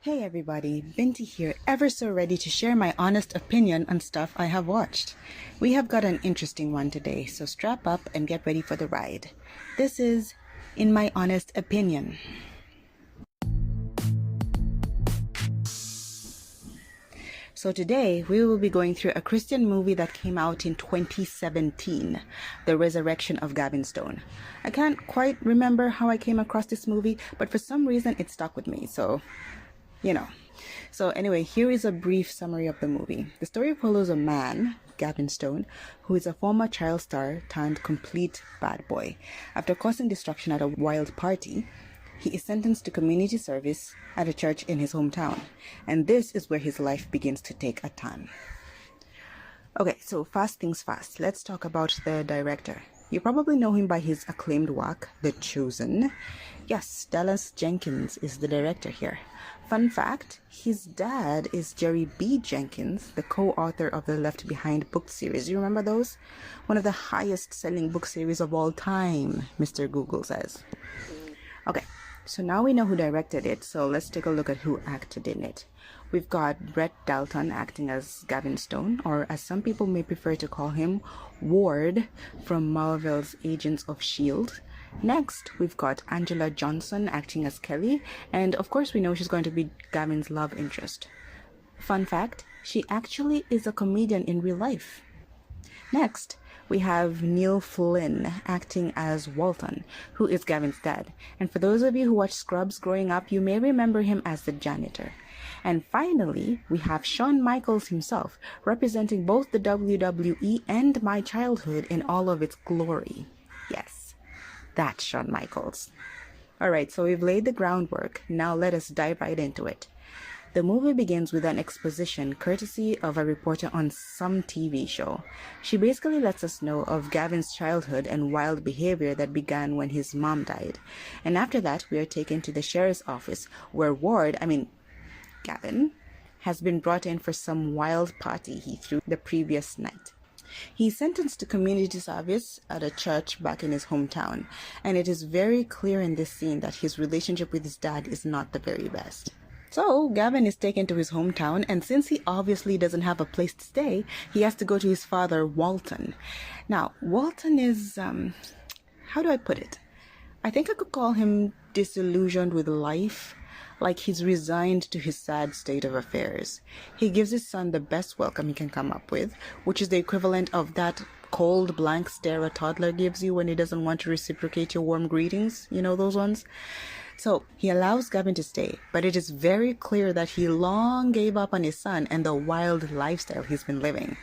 Hey everybody, Binti here, ever so ready to share my honest opinion on stuff I have watched. We have got an interesting one today, so strap up and get ready for the ride. This is In My Honest Opinion. So today we will be going through a Christian movie that came out in 2017, The Resurrection of Gavin Stone. I can't quite remember how I came across this movie, but for some reason it stuck with me, so So anyway, here is a brief summary of the movie. The story follows a man, Gavin Stone, who is a former child star turned complete bad boy. After causing destruction at a wild party, he is sentenced to community service at a church in his hometown. And this is where his life begins to take a turn. Okay, so fast things fast. Let's talk about the director. You probably know him by his acclaimed work, The Chosen. Yes, Dallas Jenkins is the director here. Fun fact, his dad is Jerry B. Jenkins, the co-author of the Left Behind book series. You remember those? One of the highest selling book series of all time, Mr. Google says. Okay, so now we know who directed it, so let's take a look at who acted in it. We've got Brett Dalton acting as Gavin Stone, or as some people may prefer to call him, Ward from Marvel's Agents of S.H.I.E.L.D. Next, we've got Anjelah Johnson acting as Kelly, and of course we know she's going to be Gavin's love interest. Fun fact, she actually is a comedian in real life. Next, we have Neil Flynn acting as Walton, who is Gavin's dad. And for those of you who watched Scrubs growing up, you may remember him as the janitor. And finally, we have Shawn Michaels himself, representing both the WWE and my childhood in all of its glory. Yes, that's Shawn Michaels. Alright, so we've laid the groundwork. Now let us dive right into it. The movie begins with an exposition courtesy of a reporter on some TV show. She basically lets us know of Gavin's childhood and wild behavior that began when his mom died. And after that, we are taken to the sheriff's office where Gavin, has been brought in for some wild party he threw the previous night. He's sentenced to community service at a church back in his hometown, and it is very clear in this scene that his relationship with his dad is not the very best. So, Gavin is taken to his hometown, and since he obviously doesn't have a place to stay, he has to go to his father, Walton. Now, Walton is, how do I put it? I think I could call him disillusioned with life, like he's resigned to his sad state of affairs. He gives his son the best welcome he can come up with, which is the equivalent of that cold blank stare a toddler gives you when he doesn't want to reciprocate your warm greetings. You know those ones? So he allows Gavin to stay, but it is very clear that he long gave up on his son and the wild lifestyle he's been living.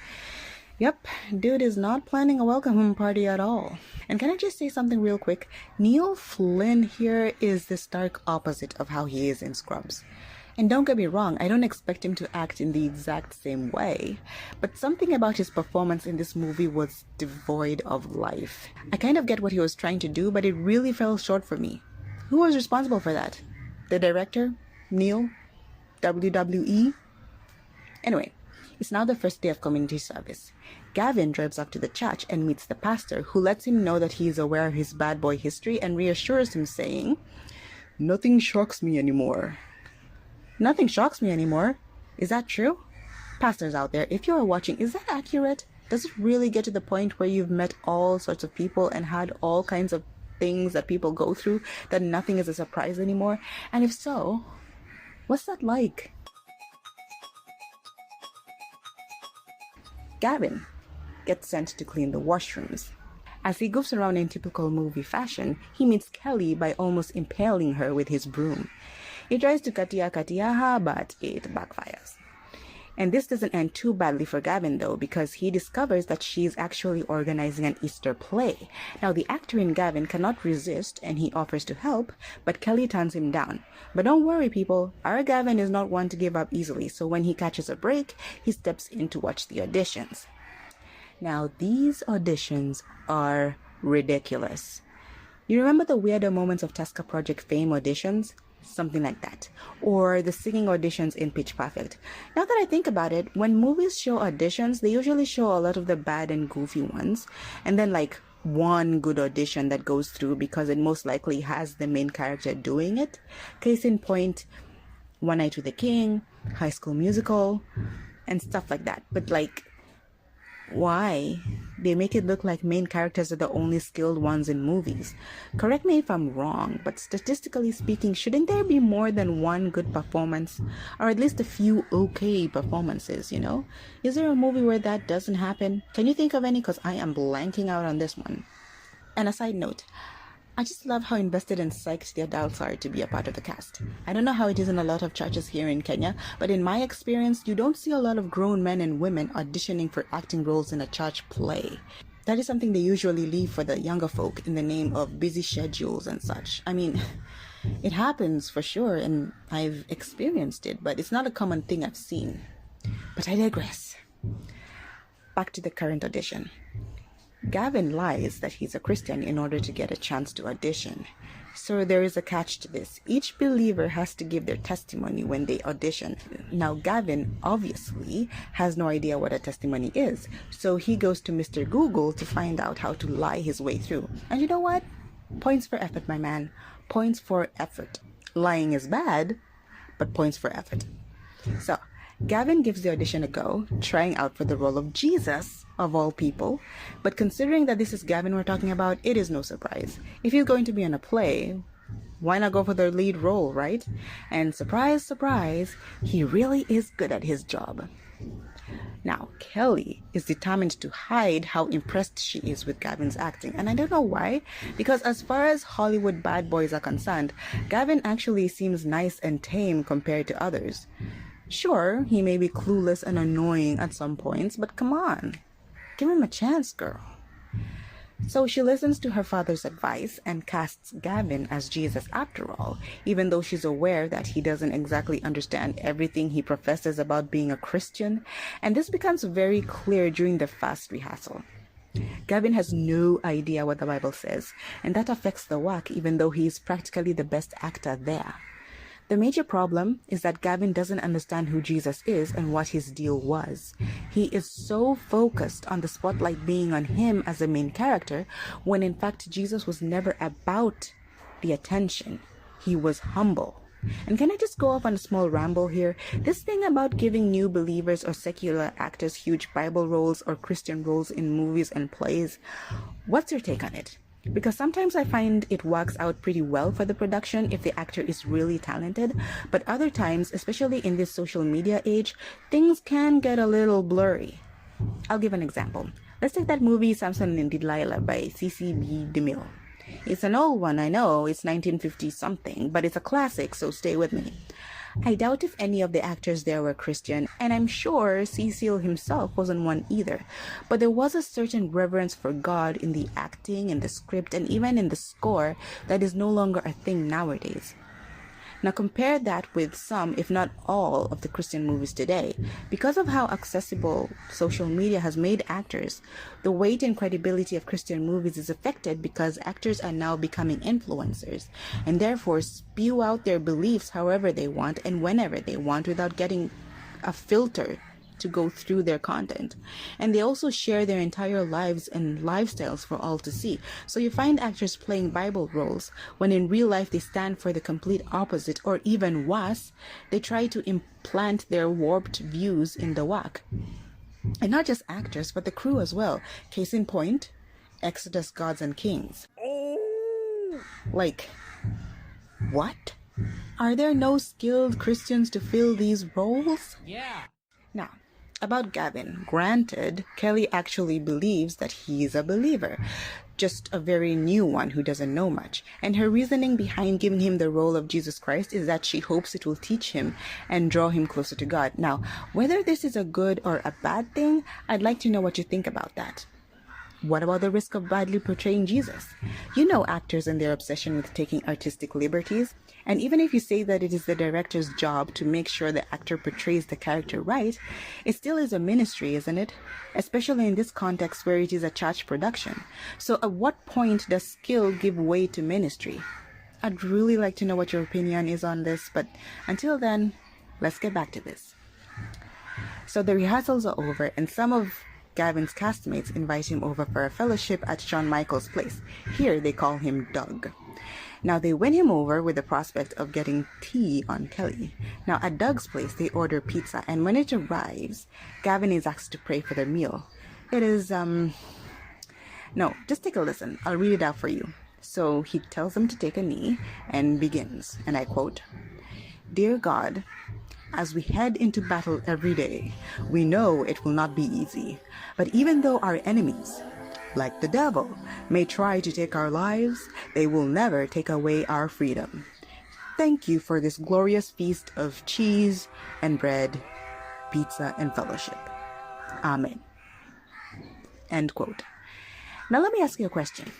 Yep, dude is not planning a welcome home party at all. And can I just say something real quick? Neil Flynn here is the stark opposite of how he is in Scrubs. And don't get me wrong, I don't expect him to act in the exact same way, but something about his performance in this movie was devoid of life. I kind of get what he was trying to do, but it really fell short for me. Who was responsible for that? The director? Neil? WWE? Anyway, it's now the first day of community service. Gavin drives up to the church and meets the pastor, who lets him know that he is aware of his bad boy history and reassures him, saying, "Nothing shocks me anymore." Nothing shocks me anymore? Is that true? Pastors out there, if you are watching, is that accurate? Does it really get to the point where you've met all sorts of people and had all kinds of things that people go through that nothing is a surprise anymore? And if so, what's that like? Gavin gets sent to clean the washrooms. As he goofs around in typical movie fashion, he meets Kelly by almost impaling her with his broom. He tries to katiyaha, but it backfires. And this doesn't end too badly for Gavin though, because he discovers that she's actually organizing an Easter play. Now the actor in Gavin cannot resist and he offers to help, but Kelly turns him down. But don't worry people, our Gavin is not one to give up easily, so when he catches a break, he steps in to watch the auditions. Now these auditions are ridiculous. You remember the weirder moments of Tasca Project Fame auditions? Something like that. Or the singing auditions in Pitch Perfect. Now that I think about it, when movies show auditions, they usually show a lot of the bad and goofy ones, and then like one good audition that goes through because it most likely has the main character doing it. Case in point, One Night with the King, High School Musical, and stuff like that. But like, why? They make it look like main characters are the only skilled ones in movies. Correct me if I'm wrong, but statistically speaking, shouldn't there be more than one good performance? Or at least a few okay performances, you know? Is there a movie where that doesn't happen? Can you think of any? Because I am blanking out on this one. And a side note, I just love how invested and psyched the adults are to be a part of the cast. I don't know how it is in a lot of churches here in Kenya, but in my experience, you don't see a lot of grown men and women auditioning for acting roles in a church play. That is something they usually leave for the younger folk in the name of busy schedules and such. I mean, it happens for sure, and I've experienced it, but it's not a common thing I've seen. But I digress. Back to the current audition. Gavin lies that he's a Christian in order to get a chance to audition. So there is a catch to this. Each believer has to give their testimony when they audition. Now Gavin obviously has no idea what a testimony is. So he goes to Mr. Google to find out how to lie his way through. And you know what? Points for effort, my man. Points for effort. Lying is bad, but points for effort. So Gavin gives the audition a go, trying out for the role of Jesus, of all people. But considering that this is Gavin we're talking about, it is no surprise. If he's going to be in a play, why not go for the lead role, right? And surprise, surprise, he really is good at his job. Now, Kelly is determined to hide how impressed she is with Gavin's acting. And I don't know why, because as far as Hollywood bad boys are concerned, Gavin actually seems nice and tame compared to others. Sure, he may be clueless and annoying at some points, but come on. Give him a chance, girl. So she listens to her father's advice and casts Gavin as Jesus after all, even though she's aware that he doesn't exactly understand everything he professes about being a Christian. And this becomes very clear during the fast rehearsal. Gavin has no idea what the Bible says, and that affects the work even though he is practically the best actor there. The major problem is that Gavin doesn't understand who Jesus is and what his deal was. He is so focused on the spotlight being on him as the main character, when in fact Jesus was never about the attention. He was humble. And can I just go off on a small ramble here? This thing about giving new believers or secular actors huge Bible roles or Christian roles in movies and plays, what's your take on it? Because sometimes I find it works out pretty well for the production if the actor is really talented, but other times, especially in this social media age, things can get a little blurry. I'll give an example. Let's take that movie Samson and Delilah by C.C.B. DeMille. It's an old one, I know, it's 1950 something, but it's a classic, so stay with me. I doubt if any of the actors there were Christian, and I'm sure Cecil himself wasn't one either. But there was a certain reverence for God in the acting, in the script, and even in the score that is no longer a thing nowadays. Now compare that with some, if not all, of the Christian movies today. Because of how accessible social media has made actors, the weight and credibility of Christian movies is affected because actors are now becoming influencers and therefore spew out their beliefs however they want and whenever they want without getting a filter to go through their content. And they also share their entire lives and lifestyles for all to see. So you find actors playing Bible roles when in real life they stand for the complete opposite, or even worse, they try to implant their warped views in the work. And not just actors, but the crew as well. Case in point, Exodus Gods and Kings. Like, what? Are there no skilled Christians to fill these roles? Yeah. Now, about Gavin, granted, Kelly actually believes that he's a believer, just a very new one who doesn't know much. And her reasoning behind giving him the role of Jesus Christ is that she hopes it will teach him and draw him closer to God. Now, whether this is a good or a bad thing, I'd like to know what you think about that. What about the risk of badly portraying Jesus? You know actors and their obsession with taking artistic liberties. And even if you say that it is the director's job to make sure the actor portrays the character right, it still is a ministry, isn't it? Especially in this context where it is a church production. So at what point does skill give way to ministry? I'd really like to know what your opinion is on this, but until then, let's get back to this. So the rehearsals are over, and some of Gavin's castmates invite him over for a fellowship at Shawn Michaels' place. Here they call him Doug. Now they win him over with the prospect of getting tea on Kelly. Now at Doug's place they order pizza, and when it arrives, Gavin is asked to pray for their meal. It is, no, just take a listen. I'll read it out for you. So he tells them to take a knee and begins, and I quote, "Dear God, as we head into battle every day, we know it will not be easy. But even though our enemies, like the devil, may try to take our lives, they will never take away our freedom. Thank you for this glorious feast of cheese and bread, pizza and fellowship. Amen." End quote. Now let me ask you a question.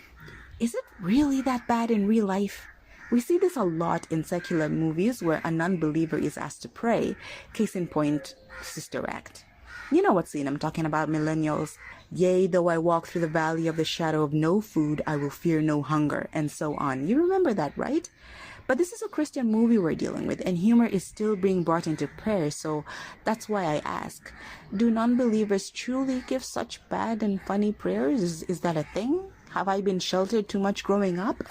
Is it really that bad in real life? We see this a lot in secular movies where a non-believer is asked to pray. Case in point, Sister Act. You know what scene I'm talking about, millennials. "Yea, though I walk through the valley of the shadow of no food, I will fear no hunger," and so on. You remember that, right? But this is a Christian movie we're dealing with, and humor is still being brought into prayer, so that's why I ask, do non-believers truly give such bad and funny prayers? Is that a thing? Have I been sheltered too much growing up?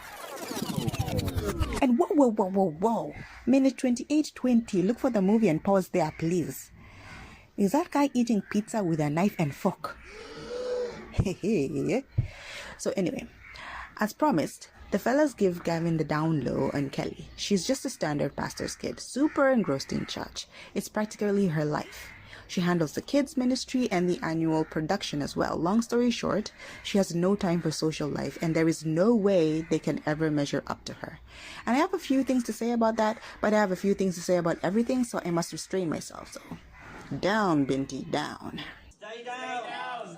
And whoa. Minute 28:20. Look for the movie and pause there, please. Is that guy eating pizza with a knife and fork? So anyway, as promised, the fellas give Gavin the down low on Kelly. She's just a standard pastor's kid, super engrossed in church. It's practically her life. She handles the kids' ministry and the annual production as well. Long story short, she has no time for social life, and there is no way they can ever measure up to her. And I have a few things to say about that, but I have a few things to say about everything, so I must restrain myself. So, down, Binti, down. Stay down!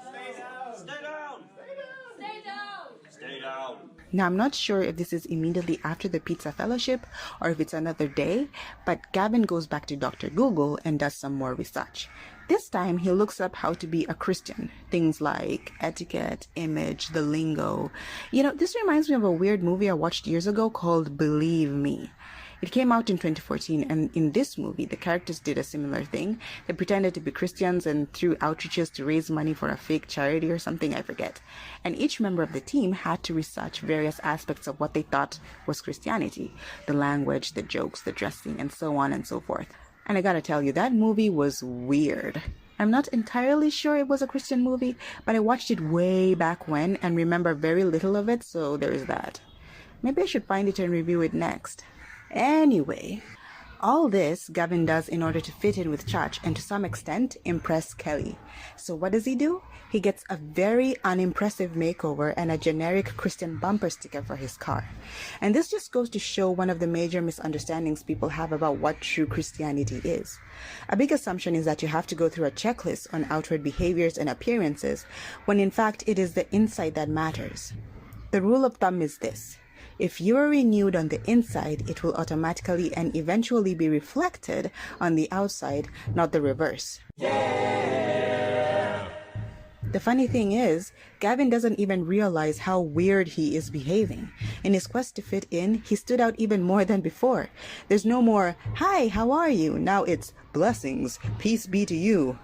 Stay down! Stay down! Stay down! Stay down! Now, I'm not sure if this is immediately after the pizza fellowship or if it's another day, but Gavin goes back to Dr. Google and does some more research. This time, he looks up how to be a Christian. Things like etiquette, image, the lingo. You know, this reminds me of a weird movie I watched years ago called Believe Me. It came out in 2014, and in this movie, the characters did a similar thing. They pretended to be Christians and threw outreaches to raise money for a fake charity or something, I forget. And each member of the team had to research various aspects of what they thought was Christianity. The language, the jokes, the dressing, and so on and so forth. And I gotta tell you, that movie was weird. I'm not entirely sure it was a Christian movie, but I watched it way back when and remember very little of it, so there's that. Maybe I should find it and review it next. Anyway, all this Gavin does in order to fit in with church and to some extent impress Kelly. So what does he do? He gets a very unimpressive makeover and a generic Christian bumper sticker for his car. And this just goes to show one of the major misunderstandings people have about what true Christianity is. A big assumption is that you have to go through a checklist on outward behaviors and appearances, when in fact it is the inside that matters. The rule of thumb is this: if you are renewed on the inside, it will automatically and eventually be reflected on the outside, not the reverse. Yeah! The funny thing is, Gavin doesn't even realize how weird he is behaving. In his quest to fit in, he stood out even more than before. There's no more, "Hi, how are you?" Now it's, "Blessings, peace be to you."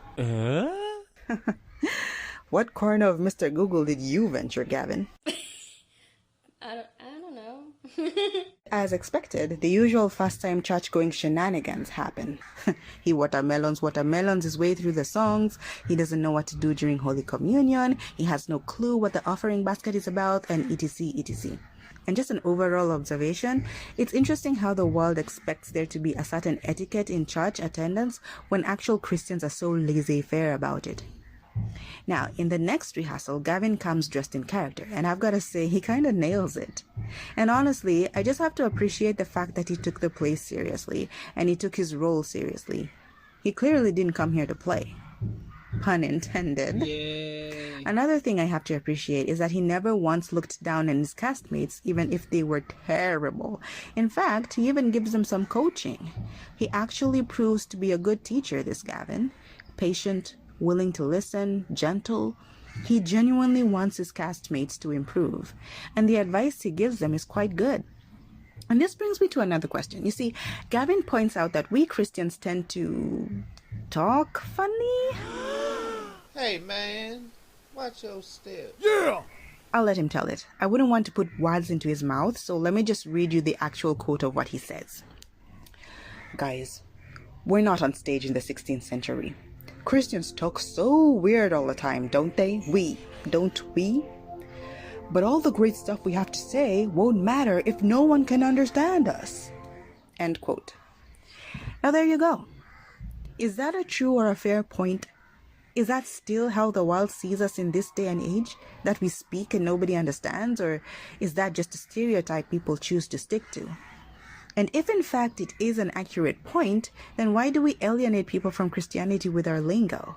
What corner of Mr. Google did you venture, Gavin? I don't know. As expected, the usual first-time church-going shenanigans happen. He watermelons his way through the songs. He doesn't know what to do during Holy Communion. He has no clue what the offering basket is about, and etc, etc. And just an overall observation, it's interesting how the world expects there to be a certain etiquette in church attendance when actual Christians are so laissez-faire about it. Now, in the next rehearsal, Gavin comes dressed in character, and I've got to say, he kind of nails it. And honestly, I just have to appreciate the fact that he took the play seriously, and he took his role seriously. He clearly didn't come here to play. Pun intended. Yay. Another thing I have to appreciate is that he never once looked down on his castmates, even if they were terrible. In fact, he even gives them some coaching. He actually proves to be a good teacher, this Gavin. Patient, willing to listen, gentle. He genuinely wants his castmates to improve, and the advice he gives them is quite good. And this brings me to another question. You see, Gavin points out that we Christians tend to talk funny. Hey man, Watch your step. Yeah! I'll let him tell it. I wouldn't want to put words into his mouth, so let me just read you the actual quote of what he says. Guys, we're not on stage in the 16th century. Christians talk so weird all the time, don't they? Don't we? But all the great stuff we have to say won't matter if no one can understand us. End quote. Now there you go. Is that a true or a fair point? Is that still how the world sees us in this day and age? That we speak and nobody understands? Or is that just a stereotype people choose to stick to? And if in fact it is an accurate point, then why do we alienate people from Christianity with our lingo?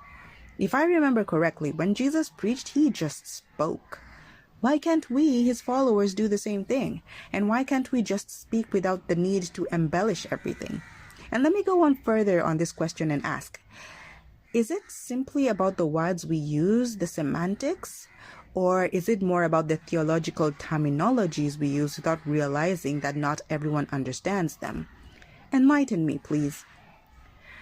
If I remember correctly, when Jesus preached, he just spoke. Why can't we, his followers, do the same thing? And why can't we just speak without the need to embellish everything? And let me go on further on this question and ask, is it simply about the words we use, the semantics? Or is it more about the theological terminologies we use without realizing that not everyone understands them? Enlighten me, please.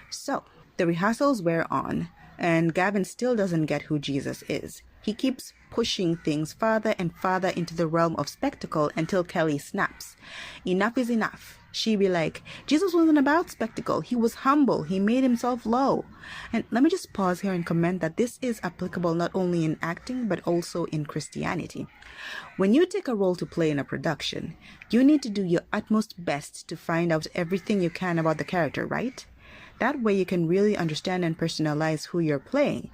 So, the rehearsals wear on, and Gavin still doesn't get who Jesus is. He keeps pushing things farther and farther into the realm of spectacle until Kelly snaps. Enough is enough. She be like, Jesus wasn't about spectacle. He was humble. He made himself low. And let me just pause here and comment that this is applicable not only in acting, but also in Christianity. When you take a role to play in a production, you need to do your utmost best to find out everything you can about the character, right? That way you can really understand and personalize who you're playing.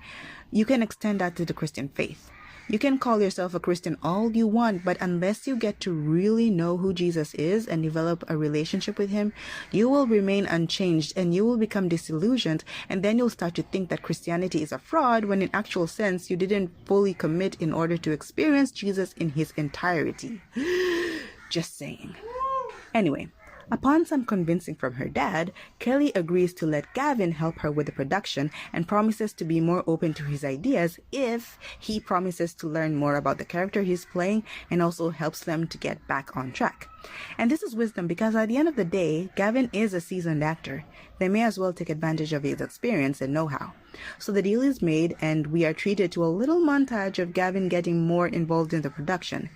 You can extend that to the Christian faith. You can call yourself a Christian all you want, but unless you get to really know who Jesus is and develop a relationship with him, you will remain unchanged and you will become disillusioned, and then you'll start to think that Christianity is a fraud when in actual sense you didn't fully commit in order to experience Jesus in his entirety. Just saying. Anyway, upon some convincing from her dad, Kelly agrees to let Gavin help her with the production and promises to be more open to his ideas if he promises to learn more about the character he's playing and also helps them to get back on track. And this is wisdom because at the end of the day, Gavin is a seasoned actor. They may as well take advantage of his experience and know-how. So the deal is made and we are treated to a little montage of Gavin getting more involved in the production.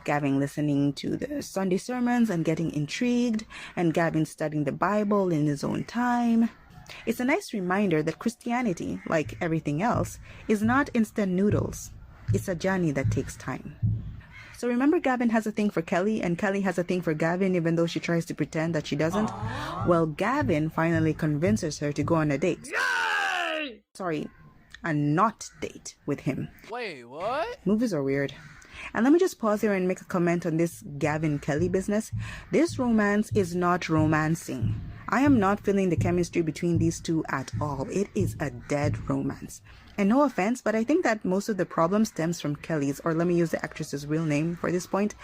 Gavin listening to the Sunday sermons and getting intrigued, and Gavin studying the Bible in his own time. It's a nice reminder that Christianity, like everything else, is not instant noodles. It's a journey that takes time. So remember, Gavin has a thing for Kelly and Kelly has a thing for Gavin even though she tries to pretend that she doesn't? Well, Gavin finally convinces her to go on a date. Yay! Sorry, a not date with him. Wait, what? Movies are weird. And let me just pause here and make a comment on this Gavin Kelly business. This romance is not romancing. I am not feeling the chemistry between these two at all. It is a dead romance. And no offense, but I think that most of the problem stems from Kelly's, or let me use the actress's real name for this point,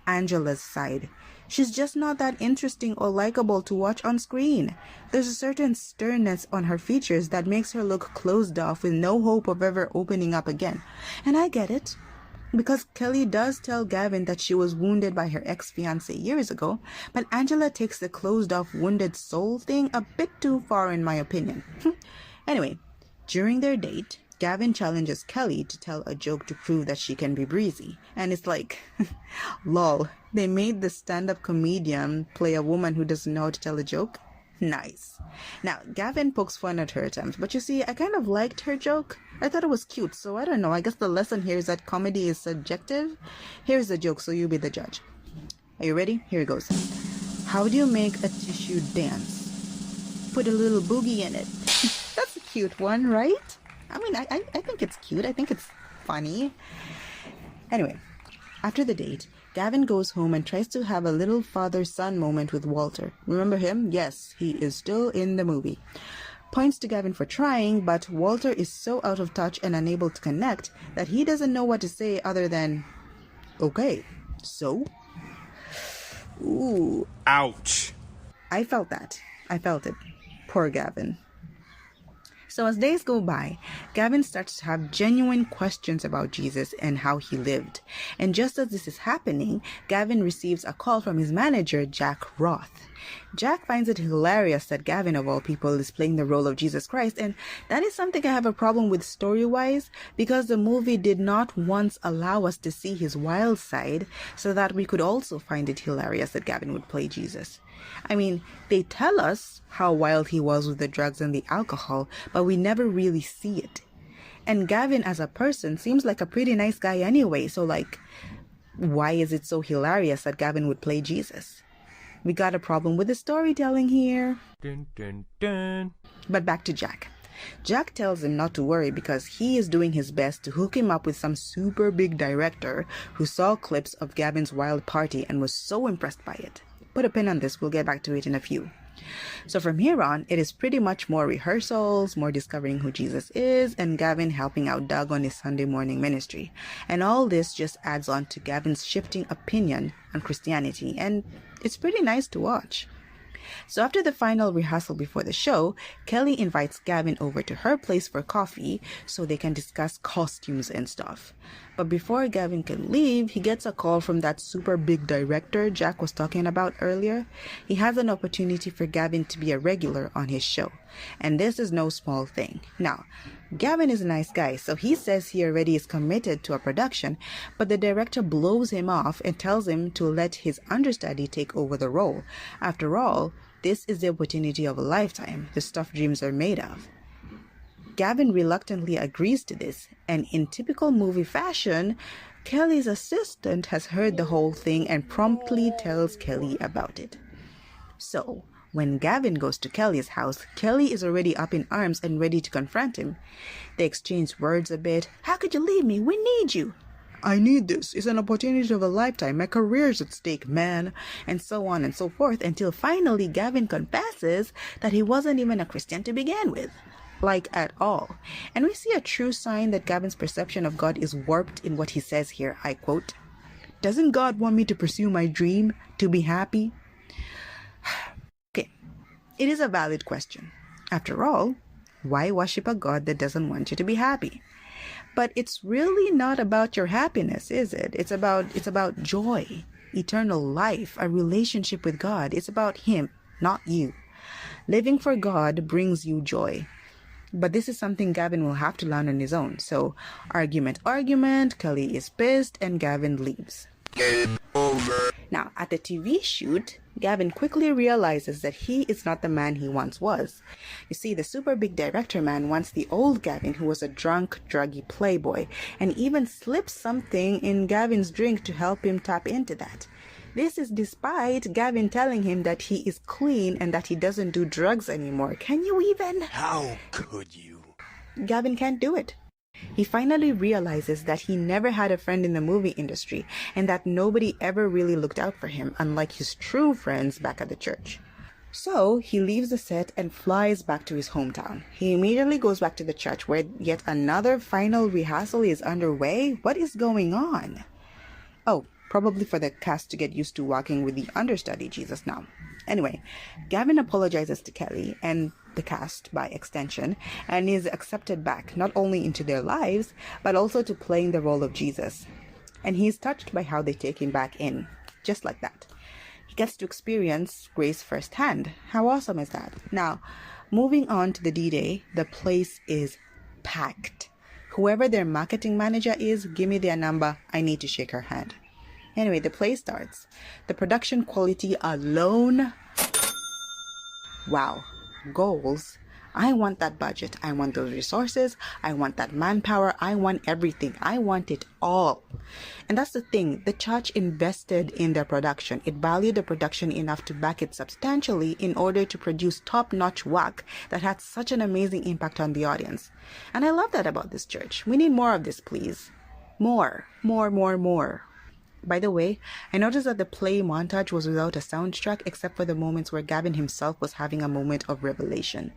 Anjelah's side. She's just not that interesting or likable to watch on screen. There's a certain sternness on her features that makes her look closed off with no hope of ever opening up again. And I get it. Because Kelly does tell Gavin that she was wounded by her ex-fiancé years ago, but Anjelah takes the closed-off wounded soul thing a bit too far in my opinion. Anyway, during their date, Gavin challenges Kelly to tell a joke to prove that she can be breezy. And it's like, lol, they made the stand-up comedian play a woman who doesn't know how to tell a joke? Nice. Now, Gavin pokes fun at her attempt, but you see, I kind of liked her joke. I thought it was cute, so I don't know. I guess the lesson here is that comedy is subjective. Here's the joke, so you be the judge. Are you ready? Here it goes. How do you make a tissue dance? Put a little boogie in it. That's a cute one, right? I mean, I think it's cute. I think it's funny. Anyway, after the date, Gavin goes home and tries to have a little father-son moment with Walter. Remember him? Yes, he is still in the movie. Points to Gavin for trying, but Walter is so out of touch and unable to connect that he doesn't know what to say other than, okay, so? Ooh. Ouch. I felt that. I felt it. Poor Gavin. So as days go by, Gavin starts to have genuine questions about Jesus and how he lived. And just as this is happening, Gavin receives a call from his manager, Jack Roth. Jack finds it hilarious that Gavin, of all people, is playing the role of Jesus Christ, and that is something I have a problem with story-wise, because the movie did not once allow us to see his wild side, so that we could also find it hilarious that Gavin would play Jesus. I mean, they tell us how wild he was with the drugs and the alcohol, but we never really see it. And Gavin as a person seems like a pretty nice guy anyway, so why is it so hilarious that Gavin would play Jesus? We got a problem with the storytelling here. Dun, dun, dun. But back to Jack. Jack tells him not to worry because he is doing his best to hook him up with some super big director who saw clips of Gavin's wild party and was so impressed by it. Put a pin on this, we'll get back to it in a few. So from here on, it is pretty much more rehearsals, more discovering who Jesus is, and Gavin helping out Doug on his Sunday morning ministry. And all this just adds on to Gavin's shifting opinion on Christianity, and it's pretty nice to watch. So after the final rehearsal before the show, Kelly invites Gavin over to her place for coffee so they can discuss costumes and stuff. But before Gavin can leave, he gets a call from that super big director Jack was talking about earlier. He has an opportunity for Gavin to be a regular on his show. And this is no small thing. Now, Gavin is a nice guy, so he says he already is committed to a production, but the director blows him off and tells him to let his understudy take over the role. After all, this is the opportunity of a lifetime, the stuff dreams are made of. Gavin reluctantly agrees to this, and in typical movie fashion, Kelly's assistant has heard the whole thing and promptly tells Kelly about it. So, when Gavin goes to Kelly's house, Kelly is already up in arms and ready to confront him. They exchange words a bit. "How could you leave me? We need you." "I need this. It's an opportunity of a lifetime. My career's at stake, man." And so on and so forth, until finally Gavin confesses that he wasn't even a Christian to begin with. At all. And we see a true sign that Gavin's perception of God is warped in what he says here. I quote, "Doesn't God want me to pursue my dream? To be happy?" Okay, it is a valid question. After all, why worship a God that doesn't want you to be happy? But it's really not about your happiness, is it? It's about joy, eternal life, a relationship with God. It's about Him, not you. Living for God brings you joy. But this is something Gavin will have to learn on his own. So, argument, Kelly is pissed and Gavin leaves. Game over. Now, at the TV shoot, Gavin quickly realizes that he is not the man he once was. You see, the super big director man wants the old Gavin, who was a drunk, druggy playboy, and even slips something in Gavin's drink to help him tap into that. This is despite Gavin telling him that he is clean and that he doesn't do drugs anymore. Can you even? How could you? Gavin can't do it. He finally realizes that he never had a friend in the movie industry and that nobody ever really looked out for him, unlike his true friends back at the church. So he leaves the set and flies back to his hometown. He immediately goes back to the church where yet another final rehearsal is underway. What is going on? Oh, probably for the cast to get used to walking with the understudy Jesus now. Anyway, Gavin apologizes to Kelly and the cast by extension and is accepted back not only into their lives but also to playing the role of Jesus. And he's touched by how they take him back in, just like that. He gets to experience grace firsthand. How awesome is that? Now, moving on to the D-Day, the place is packed. Whoever their marketing manager is, give me their number. I need to shake her hand. Anyway, the play starts. The production quality alone. Wow. Goals. I want that budget. I want those resources. I want that manpower. I want everything. I want it all. And that's the thing. The church invested in their production. It valued the production enough to back it substantially in order to produce top-notch work that had such an amazing impact on the audience. And I love that about this church. We need more of this, please. More. By the way, I noticed that the play montage was without a soundtrack except for the moments where Gavin himself was having a moment of revelation.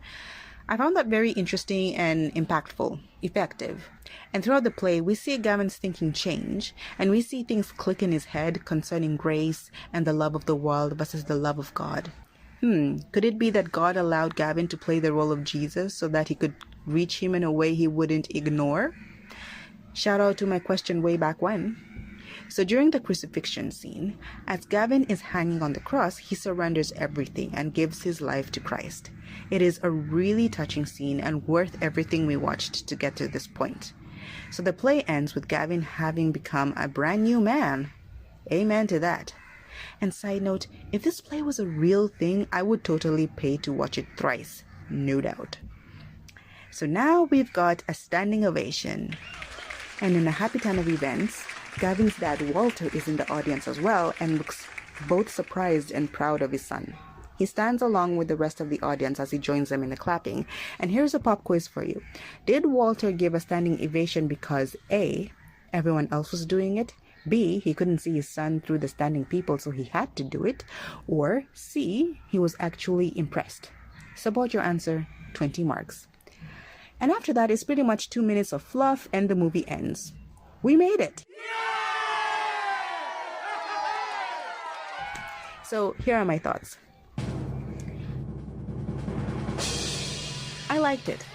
I found that very interesting and impactful, effective. And throughout the play, we see Gavin's thinking change, and we see things click in his head concerning grace and the love of the world versus the love of God. Could it be that God allowed Gavin to play the role of Jesus so that he could reach him in a way he wouldn't ignore? Shout out to my question way back when. So during the crucifixion scene, as Gavin is hanging on the cross, he surrenders everything and gives his life to Christ. It is a really touching scene and worth everything we watched to get to this point. So the play ends with Gavin having become a brand new man. Amen to that. And side note, if this play was a real thing, I would totally pay to watch it thrice, no doubt. So now we've got a standing ovation. And in a happy turn of events, Gavin's dad Walter is in the audience as well and looks both surprised and proud of his son. He stands along with the rest of the audience as he joins them in the clapping. And here's a pop quiz for you. Did Walter give a standing ovation because A, everyone else was doing it, B, he couldn't see his son through the standing people so he had to do it, or C, he was actually impressed? Support your answer, 20 marks. And after that, it's pretty much 2 minutes of fluff and the movie ends. We made it! So here are my thoughts. I liked it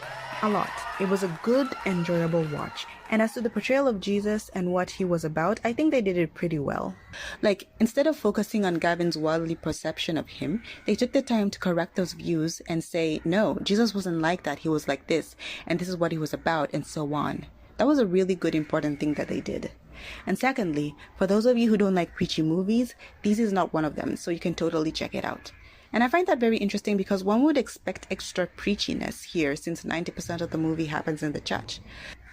a lot. It was a good, enjoyable watch. And as to the portrayal of Jesus and what he was about, I think they did it pretty well. Like, instead of focusing on Gavin's worldly perception of him, they took the time to correct those views and say, no, Jesus wasn't like that, he was like this, and this is what he was about, and so on. That was a really good, important thing that they did. And secondly, for those of you who don't like preachy movies, this is not one of them, so you can totally check it out. And I find that very interesting because one would expect extra preachiness here since 90% of the movie happens in the church.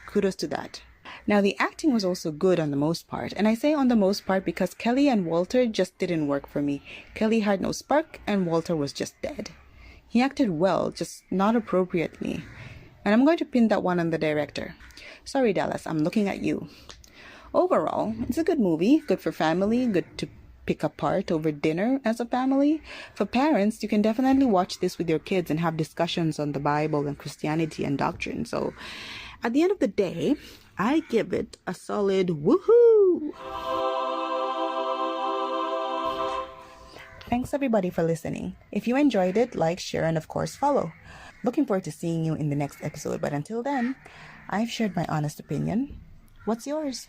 Kudos to that. Now, the acting was also good on the most part, and I say on the most part because Kelly and Walter just didn't work for me. Kelly had no spark and Walter was just dead. He acted well, just not appropriately. And I'm going to pin that one on the director. Sorry, Dallas, I'm looking at you. Overall, it's a good movie, good for family, good to pick apart over dinner as a family. For parents, you can definitely watch this with your kids and have discussions on the Bible and Christianity and doctrine. So at the end of the day, I give it a solid woohoo! Thanks everybody for listening. If you enjoyed it, like, share, and of course follow. Looking forward to seeing you in the next episode, but until then, I've shared my honest opinion. What's yours?